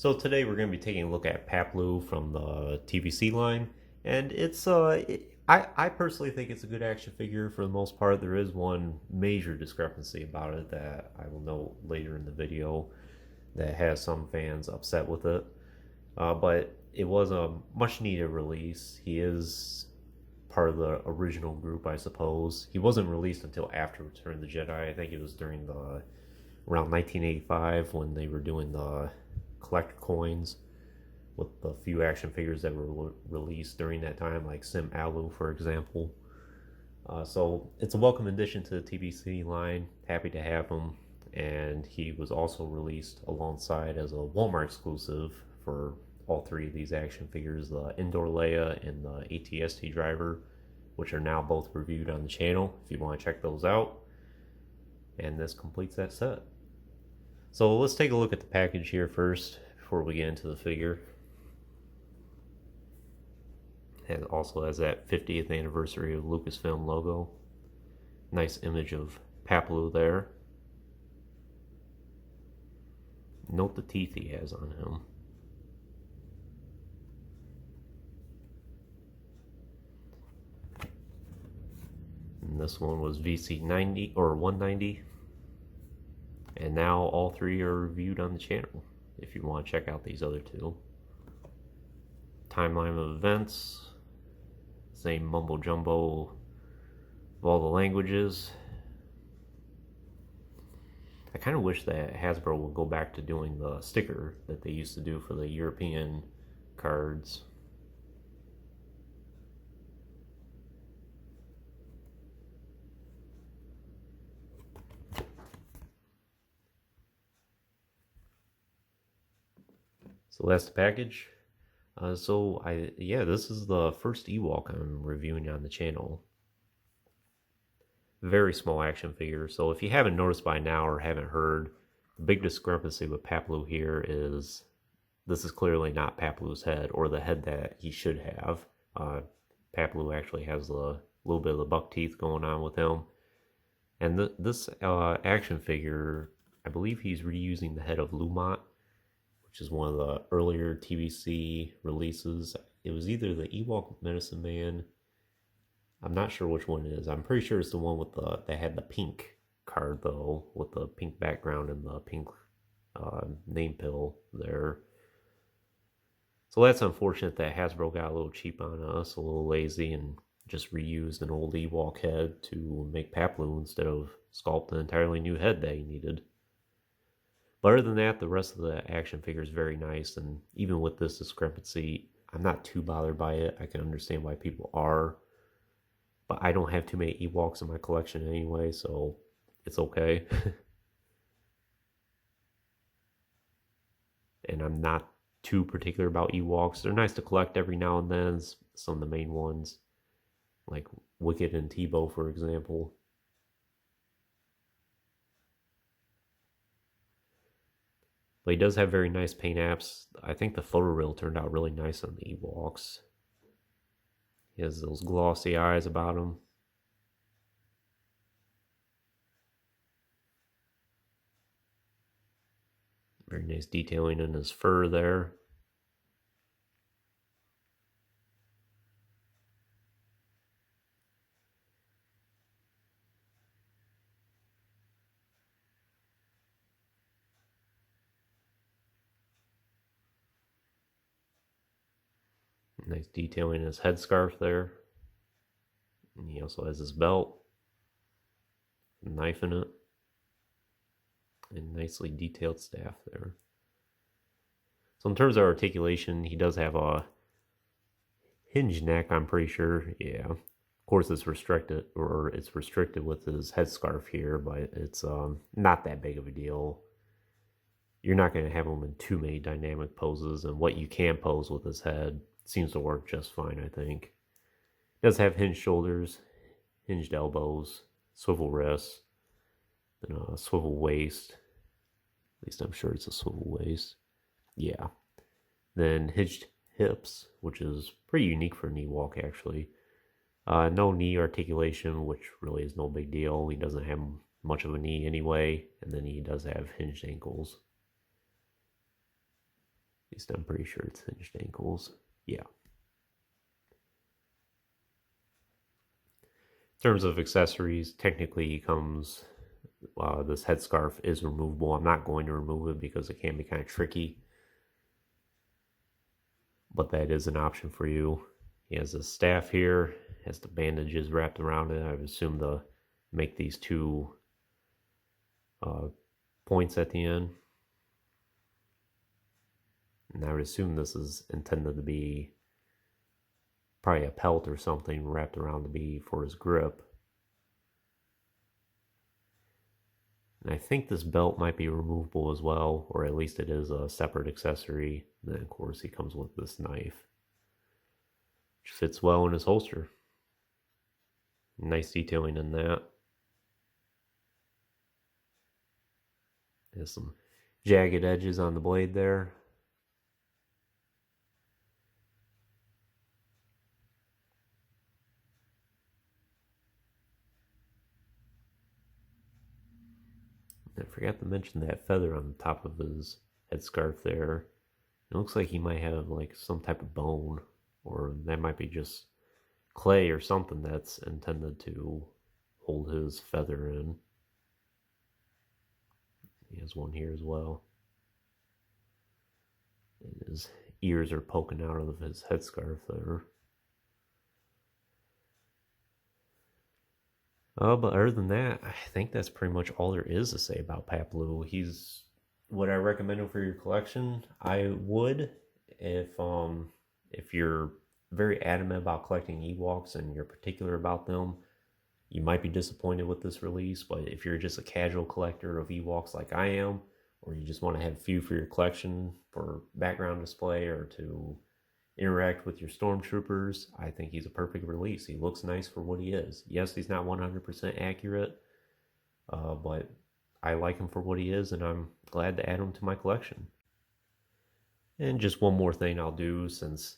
So today we're going to be taking a look at Paploo from the TVC line, and I personally think it's a good action figure for the most part. There is one major discrepancy about it that I will note later in the video that has some fans upset with it. But it was a much needed release. He is part of the original group, I suppose. He wasn't released until after Return of the Jedi. I think it was during the around 1985 when they were doing the collect coins with the few action figures that were released during that time, like Sim Alu, for example. So it's a welcome addition to the TBC line. Happy to have him. And he was also released alongside as a Walmart exclusive for all three of these action figures, the Indoor Leia and the ATST driver, which are now both reviewed on the channel if you want to check those out. And this completes that set. So let's take a look at the package here first before we get into the figure. It also has that 50th anniversary of Lucasfilm logo. Nice image of Paploo there. Note the teeth he has on him. And this one was VC90 or 190. And now all three are reviewed on the channel if you want to check out these other two. Timeline of events. Same mumbo jumbo of all the languages. I kind of wish that Hasbro would go back to doing the sticker that they used to do for the European cards. So that's the package. This is the first Ewok I'm reviewing on the channel. Very small action figure. So if you haven't noticed by now or haven't heard, the big discrepancy with Paploo here is this is clearly not Paploo's head or the head that he should have. Paploo actually has a little bit of the buck teeth going on with him. And this action figure, I believe he's reusing the head of Lumot, which is one of the earlier TVC releases. It was either the Ewok Medicine Man. I'm not sure which one it is. I'm pretty sure it's the one with that had the pink card though, with the pink background and the pink name pill there. So that's unfortunate that Hasbro got a little cheap on us, a little lazy, and just reused an old Ewok head to make Paploo instead of sculpt an entirely new head that he needed. But other than that, the rest of the action figure is very nice, and even with this discrepancy, I'm not too bothered by it. I can understand why people are, but I don't have too many Ewoks in my collection anyway, so it's okay. And I'm not too particular about Ewoks. They're nice to collect every now and then, some of the main ones, like Wicket and Tebow, for example. But he does have very nice paint apps. I think the photoreal turned out really nice on the Ewoks. He has those glossy eyes about him. Very nice detailing in his fur there. Nice detailing in his headscarf there. And he also has his belt, a knife in it, and nicely detailed staff there. So in terms of articulation, he does have a hinged neck, I'm pretty sure. Yeah. Of course it's restricted with his headscarf here, but it's not that big of a deal. You're not going to have him in too many dynamic poses, and what you can pose with his head seems to work just fine, I think. He does have hinged shoulders, hinged elbows, swivel wrists, and a swivel waist. At least I'm sure it's a swivel waist. Yeah. Then hinged hips, which is pretty unique for an Ewok, actually. No knee articulation, which really is no big deal. He doesn't have much of a knee anyway, and then he does have hinged ankles. At least I'm pretty sure it's hinged ankles. Yeah. In terms of accessories, technically he comes, this headscarf is removable. I'm not going to remove it because it can be kind of tricky, but that is an option for you. He has a staff here, has the bandages wrapped around it. I would assume to make these two points at the end. And I would assume this is intended to be probably a pelt or something wrapped around to be for his grip. And I think this belt might be removable as well, or at least it is a separate accessory. And then of course he comes with this knife, which fits well in his holster. Nice detailing in that. There's some jagged edges on the blade there. I forgot to mention that feather on the top of his headscarf there. It looks like he might have like some type of bone, or that might be just clay or something that's intended to hold his feather in. He has one here as well. And his ears are poking out of his headscarf there. But other than that, I think that's pretty much all there is to say about Paploo. Would I recommend him for your collection? I would, if you're very adamant about collecting Ewoks and you're particular about them. You might be disappointed with this release, but if you're just a casual collector of Ewoks like I am, or you just want to have a few for your collection for background display or to interact with your stormtroopers, I think he's a perfect release. He looks nice for what he is. Yes, he's not 100% accurate, but I like him for what he is, and I'm glad to add him to my collection. And just one more thing I'll do, since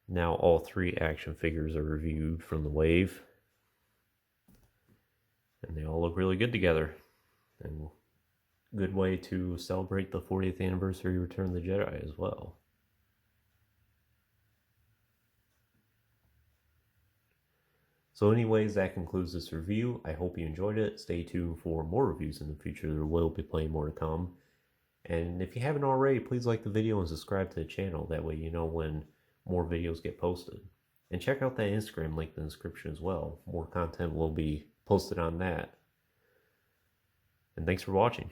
now all three action figures are reviewed from the wave, and they all look really good together. And good way to celebrate the 40th anniversary Return of the Jedi as well. So anyways, that concludes this review. I hope you enjoyed it. Stay tuned for more reviews in the future. There will be plenty more to come. And if you haven't already, please like the video and subscribe to the channel. That way you know when more videos get posted. And check out that Instagram link in the description as well. More content will be posted on that. And thanks for watching.